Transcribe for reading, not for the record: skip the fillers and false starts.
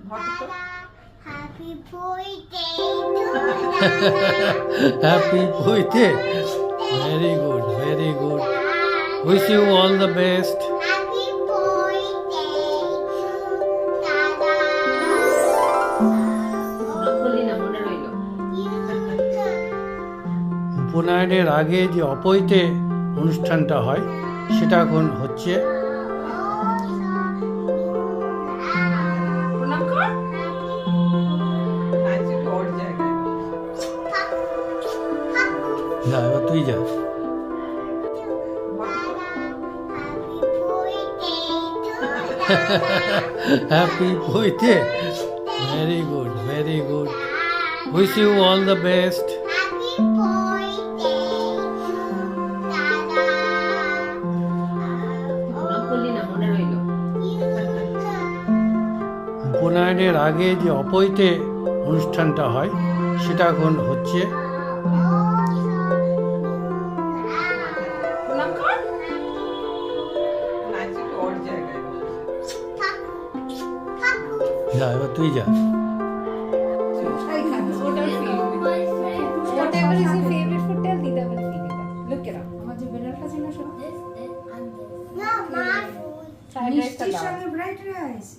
Happy birthday to Dada. Happy birthday. Very good, very good. Wish you all the best. Happy birthday to Dada. উপনয়নের আগে যে অপৈতে অনুষ্ঠানটা হয় সেটা এখন হচ্ছে। যা এবার তুই যা। Happy birthday. Very good, very good. Wish you all the best. Happy birthday উপনয়নের আগে যে অপৈতে অনুষ্ঠানটা হয় সেটা এখন হচ্ছে। যা এবার তুই যা। Whatever is your favorite food, tell Dida will feed it. Look it up. मुझे winner का चीज़ शो. No, my food. Fried rice का Misti दाल. shall bright rice.